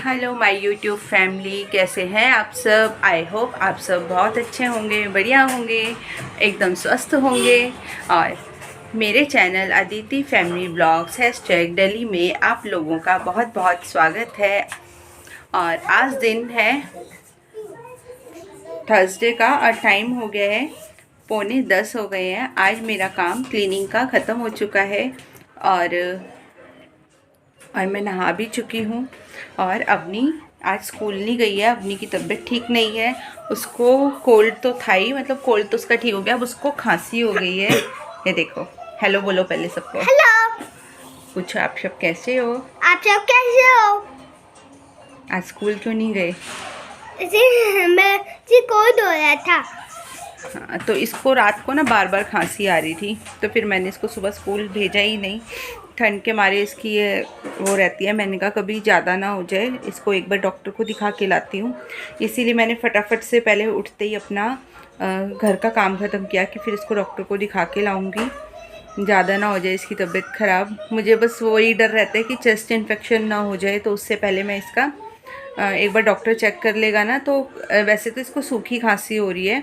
Hello my YouTube family, कैसे हैं आप सब। आई होप आप सब बहुत अच्छे होंगे, बढ़िया होंगे, एकदम स्वस्थ होंगे। और मेरे channel Aditi family blogs #Delhi में आप लोगों का बहुत बहुत स्वागत है। और आज दिन है थर्सडे का और टाइम हो गया है 9:45 हो गए हैं। आज मेरा काम क्लीनिंग का ख़त्म हो चुका है और मैं नहा भी चुकी हूँ। और अवनी आज स्कूल नहीं गई है, अवनी की तबीयत ठीक नहीं है। उसको कोल्ड तो था ही, मतलब कोल्ड तो उसका ठीक हो गया, अब उसको खांसी हो गई है। ये देखो, हेलो बोलो पहले सबको। हेलो। पूछो आप सब कैसे हो। आप सब कैसे हो? आज स्कूल क्यों नहीं गए। मैं कोल्ड हो रहा था। हाँ, तो इसको रात को ना बार बार खांसी आ रही थी, तो फिर मैंने इसको सुबह स्कूल भेजा ही नहीं। ठंड के मारे इसकी ये वो रहती है। मैंने कहा कभी ज़्यादा ना हो जाए, इसको एक बार डॉक्टर को दिखा के लाती हूँ। इसीलिए मैंने फटाफट से पहले उठते ही अपना घर का काम ख़त्म किया कि फिर इसको डॉक्टर को दिखा के लाऊँगी, ज़्यादा ना हो जाए इसकी तबीयत ख़राब। मुझे बस वही डर रहता है कि चेस्ट इन्फेक्शन ना हो जाए, तो उससे पहले मैं इसका एक बार डॉक्टर चेक कर लेगा ना। तो वैसे तो इसको सूखी खांसी हो रही है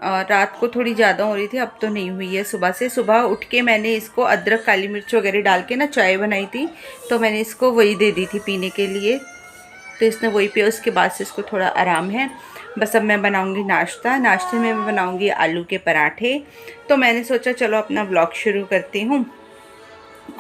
और रात को थोड़ी ज़्यादा हो रही थी, अब तो नहीं हुई है। सुबह उठ के मैंने इसको अदरक काली मिर्च वगैरह डाल के ना चाय बनाई थी, तो मैंने इसको वही दे दी थी पीने के लिए, तो इसने वही पिया। उसके बाद से इसको थोड़ा आराम है। बस अब मैं बनाऊंगी नाश्ता। नाश्ते में मैं बनाऊंगी आलू के पराठे। तो मैंने सोचा चलो अपना ब्लॉग शुरू करती हूँ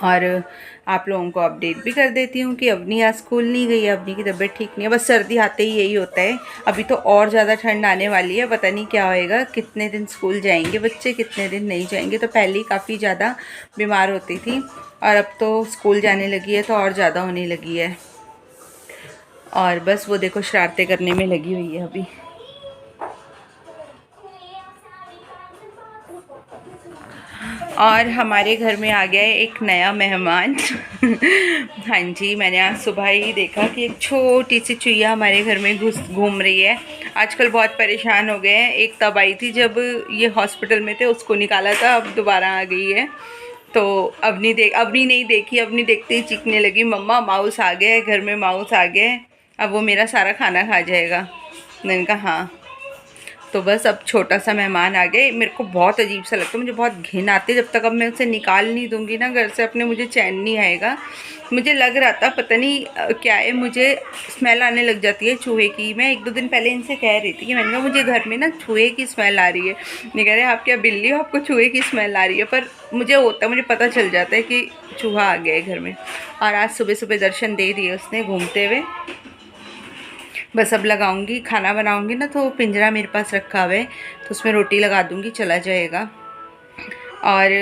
और आप लोगों को अपडेट भी कर देती हूँ कि अवनी आज स्कूल नहीं गई है, अवनी की तबीयत ठीक नहीं है। बस सर्दी आते ही यही होता है। अभी तो और ज़्यादा ठंड आने वाली है, पता नहीं क्या होएगा, कितने दिन स्कूल जाएंगे बच्चे, कितने दिन नहीं जाएंगे। तो पहले ही काफ़ी ज़्यादा बीमार होती थी और अब तो स्कूल जाने लगी है तो और ज़्यादा होने लगी है। और बस वो देखो शरारतें करने में लगी हुई है अभी। और हमारे घर में आ गया है एक नया मेहमान। हाँ जी, मैंने आज सुबह ही देखा कि एक छोटी सी चुईया हमारे घर में घूम रही है। आजकल बहुत परेशान हो गए हैं। एक तब आई थी जब ये हॉस्पिटल में थे, उसको निकाला था, अब दोबारा आ गई है। तो अवनी नहीं देखी, अवनी देखते ही चीखने लगी, मम्मा माउस आ गया है घर में, माउस आ गया है, अब वो मेरा सारा खाना खा जाएगा। मैंने कहा हाँ। तो बस अब छोटा सा मेहमान आ गए। मेरे को बहुत अजीब सा लगता है, मुझे बहुत घिन आती है। जब तक अब मैं उसे निकाल नहीं दूंगी ना घर से अपने, मुझे चैन नहीं आएगा। मुझे लग रहा था पता नहीं क्या है, मुझे स्मेल आने लग जाती है चूहे की। मैं 1-2 दिन पहले इनसे कह रही थी कि मैंने कहा मुझे घर में ना चूहे की स्मेल आ रही है। नहीं कह रहे आप क्या बिल्ली हो, आपको चूहे की स्मेल आ रही है। पर मुझे होता है, मुझे पता चल जाता है कि चूहा आ गया है घर में। और आज सुबह सुबह दर्शन दे दिए उसने घूमते हुए। बस अब लगाऊंगी, खाना बनाऊंगी ना, तो पिंजरा मेरे पास रखा हुआ है, तो उसमें रोटी लगा दूंगी, चला जाएगा। और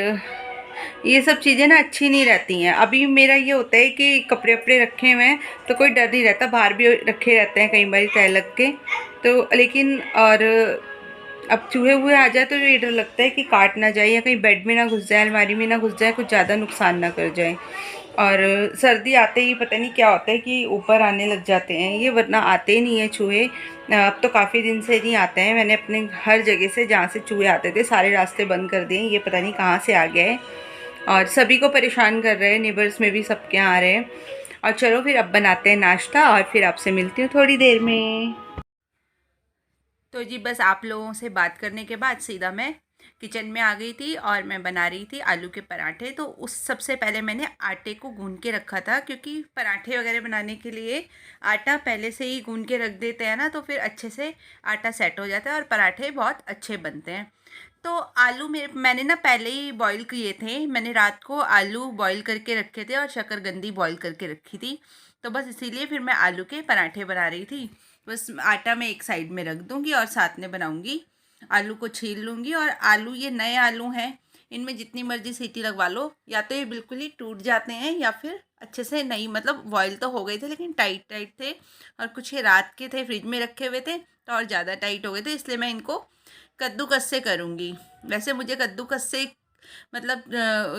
ये सब चीज़ें ना अच्छी नहीं रहती हैं। अभी मेरा ये होता है कि कपड़े वपड़े रखे हुए हैं तो कोई डर नहीं रहता, बाहर भी रखे रहते हैं कई बार तय लग के, तो लेकिन और अब चूहे हुए आ जाए तो ये डर लगता है कि काट ना जाए या कहीं बेड में ना घुस जाए, अलमारी में ना घुस जाए, कुछ ज़्यादा नुकसान ना कर जाए। और सर्दी आते ही पता नहीं क्या होता है कि ऊपर आने लग जाते हैं ये, वरना आते ही नहीं है चूहे। अब तो काफ़ी दिन से नहीं आते हैं। मैंने अपने हर जगह से जहाँ से चूहे आते थे सारे रास्ते बंद कर दिए। ये पता नहीं कहाँ से आ गया है और सभी को परेशान कर रहे हैं, नेबर्स में भी सबके यहाँ आ रहे हैं। और चलो फिर अब बनाते हैं नाश्ता और फिर आपसे मिलती हूँ थोड़ी देर में। तो जी बस आप लोगों से बात करने के बाद सीधा मैं किचन में आ गई थी और मैं बना रही थी आलू के पराठे। तो उस सबसे पहले मैंने आटे को गूंद के रखा था, क्योंकि पराठे वगैरह बनाने के लिए आटा पहले से ही गूंद के रख देते हैं ना, तो फिर अच्छे से आटा सेट हो जाता है और पराठे बहुत अच्छे बनते हैं। तो आलू मैंने ना पहले ही बॉईल किए थे। मैंने रात को आलू बॉईल करके रखे थे और शकरकंदी बॉईल करके रखी थी। तो बस इसीलिए फिर मैं आलू के पराठे बना रही थी। बस आटा मैं एक साइड में रख दूंगी और साथ में बनाऊंगी। आलू को छील लूँगी और आलू, ये नए आलू हैं, इनमें जितनी मर्जी सीटी लगवा लो, या तो ये बिल्कुल ही टूट जाते हैं या फिर अच्छे से नहीं, मतलब बॉईल तो हो गए थे लेकिन टाइट टाइट थे, और कुछ ये रात के थे, फ्रिज में रखे हुए थे तो और ज़्यादा टाइट हो गए थे। इसलिए मैं इनको कद्दूकस से करूँगी। वैसे मुझे कद्दूकस से मतलब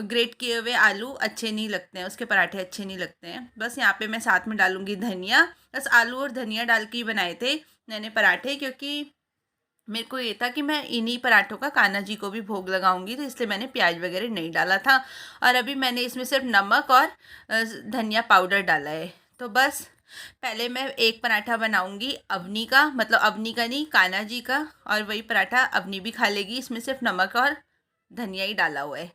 ग्रेट किए हुए आलू अच्छे नहीं लगते हैं, उसके पराठे अच्छे नहीं लगते हैं। बस यहाँ पे मैं साथ में डालूंगी धनिया। बस आलू और धनिया डाल के ही बनाए थे मैंने पराठे, क्योंकि मेरे को ये था कि मैं इन्हीं पराठों का कान्हा जी को भी भोग लगाऊंगी, तो इसलिए मैंने प्याज वगैरह नहीं डाला था। और अभी मैंने इसमें सिर्फ नमक और धनिया पाउडर डाला है। तो बस पहले मैं एक पराठा बनाऊंगी अवनी का, मतलब अवनी का नहीं, कान्हा जी का, और वही पराठा अवनी भी खा लेगी। इसमें सिर्फ नमक और धनिया ही डाला हुआ है।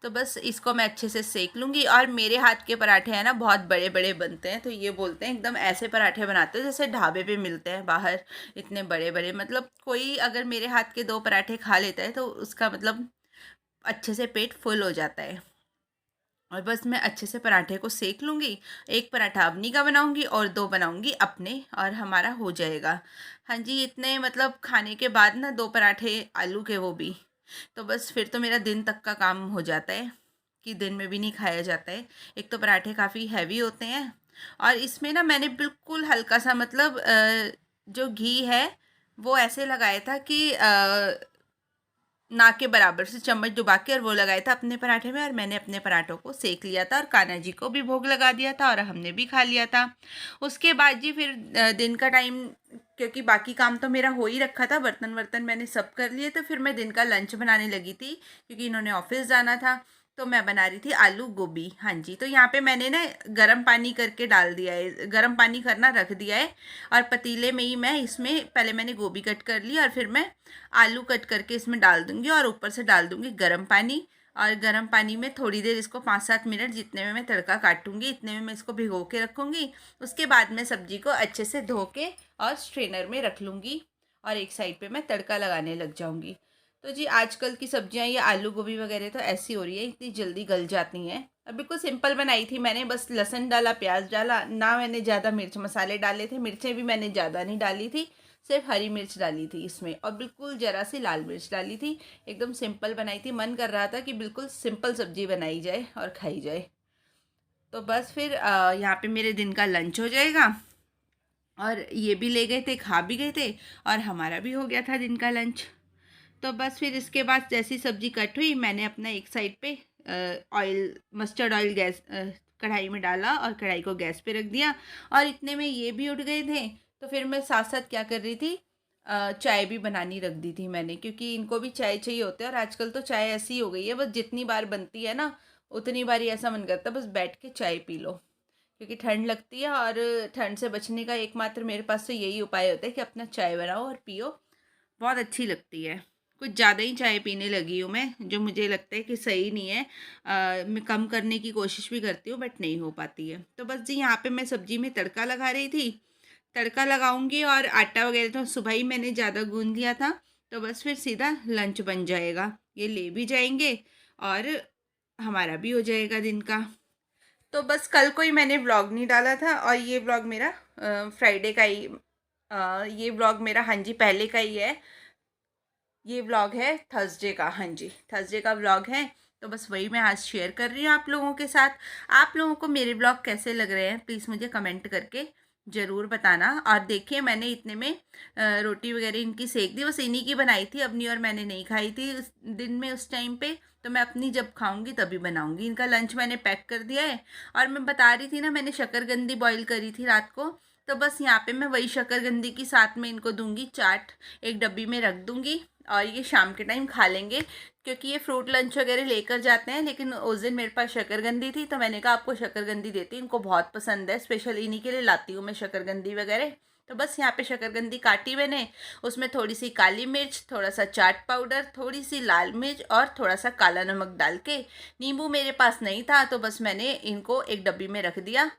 तो बस इसको मैं अच्छे से सेक लूँगी। और मेरे हाथ के पराठे हैं ना बहुत बड़े बड़े बनते हैं, तो ये बोलते हैं एकदम ऐसे पराठे बनाते हैं जैसे ढाबे पे मिलते हैं बाहर, इतने बड़े बड़े। मतलब कोई अगर मेरे हाथ के 2 पराठे खा लेता है तो उसका मतलब अच्छे से पेट फुल हो जाता है। और बस मैं अच्छे से पराठे को सेक लूँगी। एक पराठा अवनी का बनाऊँगी और 2 बनाऊँगी अपने, और हमारा हो जाएगा। हाँ जी, इतने मतलब खाने के बाद ना 2 पराठे आलू के, वो भी। तो बस फिर तो मेरा दिन तक का काम हो जाता है, कि दिन में भी नहीं खाया जाता है। एक तो पराठे काफ़ी हैवी होते हैं, और इसमें ना मैंने बिल्कुल हल्का सा मतलब जो घी है वो ऐसे लगाया था कि ना के बराबर से चम्मच डुबा के, और वो लगाया था अपने पराठे में, और मैंने अपने पराठों को सेक लिया था, और कान्हा जी को भी भोग लगा दिया था, और हमने भी खा लिया था। उसके बाद जी फिर दिन का टाइम, क्योंकि बाकी काम तो मेरा हो ही रखा था, बर्तन वर्तन मैंने सब कर लिए, तो फिर मैं दिन का लंच बनाने लगी थी, क्योंकि इन्होंने ऑफिस जाना था। तो मैं बना रही थी आलू गोभी। हाँ जी, तो यहाँ पे मैंने ना गर्म पानी करके डाल दिया है, गर्म पानी करना रख दिया है, और पतीले में ही मैं इसमें पहले मैंने गोभी कट कर ली, और फिर मैं आलू कट करके इसमें डाल दूंगी, और ऊपर से डाल दूंगी गर्म पानी। और गर्म पानी में थोड़ी देर इसको 5-7 मिनट, जितने में मैं तड़का काटूंगी इतने में मैं इसको भिगो के रखूंगी। उसके बाद मैं सब्जी को अच्छे से धो के और स्ट्रेनर में रख लूँगी, और एक साइड पे मैं तड़का लगाने लग जाऊँगी। तो जी आजकल की सब्जियां, ये आलू गोभी वगैरह तो ऐसी हो रही है, इतनी जल्दी गल जाती हैं। अब बिल्कुल सिंपल बनाई थी मैंने, बस लहसुन डाला, प्याज डाला, ना मैंने ज़्यादा मिर्च मसाले डाले थे, मिर्चें भी मैंने ज़्यादा नहीं डाली थी, सिर्फ हरी मिर्च डाली थी इसमें, और बिल्कुल ज़रा सी लाल मिर्च डाली थी। एकदम सिंपल बनाई थी, मन कर रहा था कि बिल्कुल सिंपल सब्जी बनाई जाए और खाई जाए। तो बस फिर यहाँ पे मेरे दिन का लंच हो जाएगा, और ये भी ले गए थे, खा भी गए थे, और हमारा भी हो गया था दिन का लंच। तो बस फिर इसके बाद जैसी सब्जी कट हुई, मैंने अपना एक साइड पे ऑयल, मस्टर्ड ऑयल गैस कढ़ाई में डाला, और कढ़ाई को गैस पे रख दिया, और इतने में ये भी उठ गए थे। तो फिर मैं साथ साथ क्या कर रही थी, चाय भी बनानी रख दी थी मैंने, क्योंकि इनको भी चाय चाहिए होता है। और आजकल तो चाय ऐसी हो गई है, बस जितनी बार बनती है ना उतनी बार ही ऐसा मन करता है बस बैठ के चाय पी लो, क्योंकि ठंड लगती है, और ठंड से बचने का एकमात्र मेरे पास तो यही उपाय होता है कि अपना चाय बनाओ और पियो। बहुत अच्छी लगती है। कुछ ज़्यादा ही चाय पीने लगी हूँ मैं, जो मुझे लगता है कि सही नहीं है। मैं कम करने की कोशिश भी करती हूँ, बट नहीं हो पाती है। तो बस जी यहाँ पे मैं सब्जी में तड़का लगा रही थी, तड़का लगाऊंगी, और आटा वगैरह तो सुबह ही मैंने ज़्यादा गूंद लिया था, तो बस फिर सीधा लंच बन जाएगा। ये ले भी जाएंगे, और हमारा भी हो जाएगा दिन का। तो बस कल को ही मैंने व्लॉग नहीं डाला था, और ये व्लॉग मेरा फ्राइडे का ही, ये व्लॉग मेरा हाँ जी पहले का ही है। ये व्लॉग है थर्सडे का, हाँ जी थर्सडे का व्लॉग है। तो बस वही मैं आज शेयर कर रही हूँ आप लोगों के साथ। आप लोगों को मेरे व्लॉग कैसे लग रहे हैं प्लीज़ मुझे कमेंट करके ज़रूर बताना। और देखिए मैंने इतने में रोटी वगैरह इनकी सेक दी, बस इन्हीं की बनाई थी, अपनी और मैंने नहीं खाई थी उस दिन में, उस टाइम पे। तो मैं अपनी जब खाऊंगी तभी बनाऊंगी। इनका लंच मैंने पैक कर दिया है। और मैं बता रही थी ना, मैंने शकरकंदी बॉईल करी थी रात को, तो बस यहाँ पे मैं वही शकरकंदी की साथ में इनको दूंगी चाट, एक डब्बी में रख दूंगी, और ये शाम के टाइम खा लेंगे, क्योंकि ये फ्रूट लंच वगैरह लेकर जाते हैं। लेकिन उस दिन मेरे पास शकरकंदी थी, तो मैंने कहा आपको शकरकंदी देती हूँ, इनको बहुत पसंद है, स्पेशल इन्हीं के लिए लाती हूँ मैं शकरकंदी वगैरह। तो बस यहाँ पे शकरकंदी काटी मैंने, उसमें थोड़ी सी काली मिर्च, थोड़ा सा चाट पाउडर, थोड़ी सी लाल मिर्च, और थोड़ा सा काला नमक डाल के, नींबू मेरे पास नहीं था तो बस मैंने इनको एक डब्बी में रख दिया।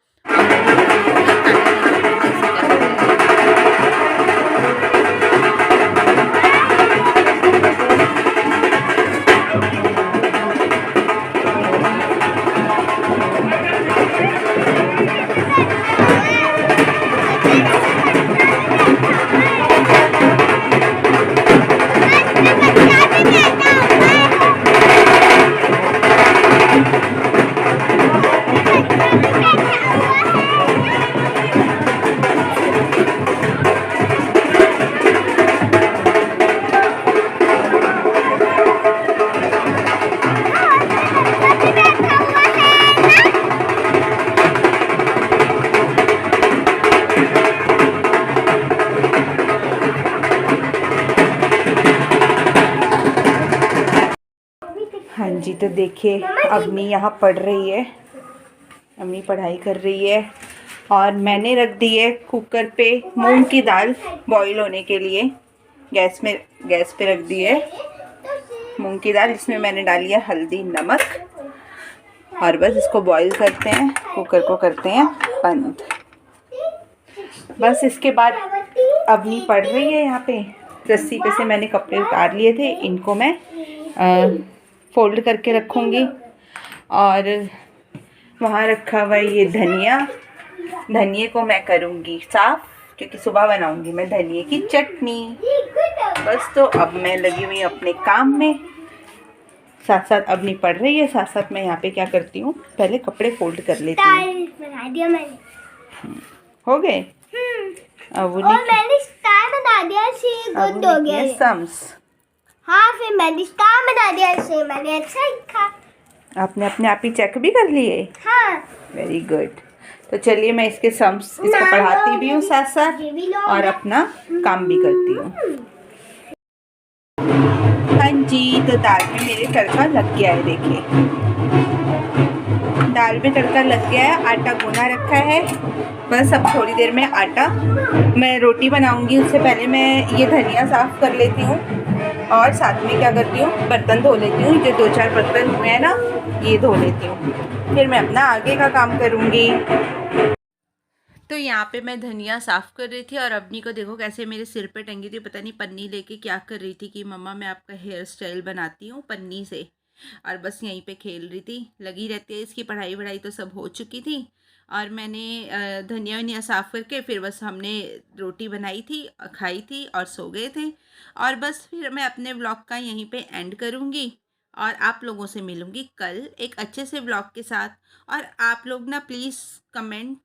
हाँ जी, तो देखिए अम्मी यहाँ पढ़ रही है, अम्मी पढ़ाई कर रही है, और मैंने रख दी है कुकर पे मूंग की दाल बॉईल होने के लिए। गैस पे रख दी है मूंग की दाल। इसमें मैंने डाली है हल्दी नमक और बस इसको बॉईल करते हैं, कुकर को करते हैं बंद। बस इसके बाद अवनी पड़ रही है यहाँ पे। रस्सी पे से मैंने कपड़े उतार लिए थे, इनको मैं फोल्ड करके रखूँगी। और वहाँ रखा हुआ ये धनिए को मैं करूँगी साफ़, क्योंकि सुबह बनाऊँगी मैं धनिए की चटनी। बस तो अब मैं लगी हुई अपने काम में, साथ साथ अवनी पढ़ रही है, साथ साथ मैं यहाँ पे क्या करती हूँ, पहले कपड़े फोल्ड कर लेती हूँ। बना दिया मैंने। हो गए। अब और मैंने स्टार बना दिया, सी गुड हो गया सम्स। हाँ, फिर मैंने स्टार बना दिया, इसे मैंने अच्छा लिखा। आपने अपने आप ही चेक भी कर लिए? हाँ। Very good. तो चलिए मैं इसके सम्स इसको पढ़ाती भी हूँ साथ साथ और अपना काम भी करती हूँ। हाँ जी, तो दाल में मेरे तड़का लग गया है। देखिए दाल में तड़का लग गया है, आटा गूंदा रखा है। बस अब थोड़ी देर में आटा, मैं रोटी बनाऊंगी उससे पहले मैं ये धनिया साफ़ कर लेती हूँ और साथ में क्या करती हूँ, बर्तन धो लेती हूँ। जो 2-4 बर्तन हुए हैं ना, ये धो लेती हूँ, फिर मैं अपना आगे का काम करूँगी। तो यहाँ पे मैं धनिया साफ़ कर रही थी और अवनी को देखो कैसे मेरे सिर पे टंगी थी, पता नहीं पन्नी लेके क्या कर रही थी कि मम्मा मैं आपका हेयर स्टाइल बनाती हूँ पन्नी से। और बस यहीं पे खेल रही थी, लगी रहती है। इसकी पढ़ाई वढ़ाई तो सब हो चुकी थी और मैंने धनिया वनिया साफ़ करके फिर बस हमने रोटी बनाई थी, खाई थी और सो गए थे। और बस फिर मैं अपने व्लॉग का यहीं पे एंड करूँगी और आप लोगों से मिलूँगी कल एक अच्छे से व्लॉग के साथ। और आप लोग ना प्लीज़ कमेंट,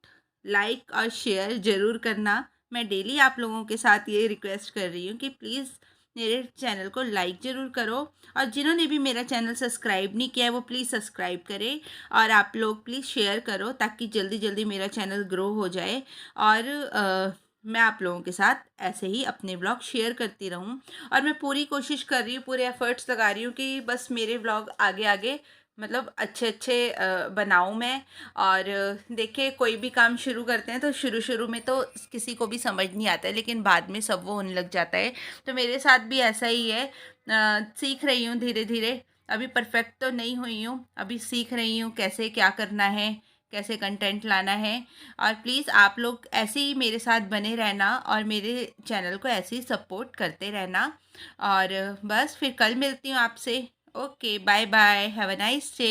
लाइक और शेयर ज़रूर करना। मैं डेली आप लोगों के साथ ये रिक्वेस्ट कर रही हूँ कि प्लीज़ मेरे चैनल को लाइक ज़रूर करो और जिन्होंने भी मेरा चैनल सब्सक्राइब नहीं किया है वो प्लीज़ सब्सक्राइब करें। और आप लोग प्लीज़ शेयर करो ताकि जल्दी जल्दी मेरा चैनल ग्रो हो जाए और मैं आप लोगों के साथ ऐसे ही अपने व्लॉग शेयर करती रहूं। और मैं पूरी कोशिश कर रही हूँ, पूरे एफ़र्ट्स लगा रही हूँ कि बस मेरे व्लॉग आगे आगे मतलब अच्छे अच्छे बनाऊँ मैं। और देखिए कोई भी काम शुरू करते हैं तो शुरू शुरू में तो किसी को भी समझ नहीं आता है, लेकिन बाद में सब वो होने लग जाता है। तो मेरे साथ भी ऐसा ही है, सीख रही हूँ धीरे धीरे। अभी परफेक्ट तो नहीं हुई हूँ, अभी सीख रही हूँ कैसे क्या करना है, कैसे कंटेंट लाना है। और प्लीज़ आप लोग ऐसे ही मेरे साथ बने रहना और मेरे चैनल को ऐसे ही सपोर्ट करते रहना। और बस फिर कल मिलती हूँ आपसे। Okay, bye bye, have a nice day.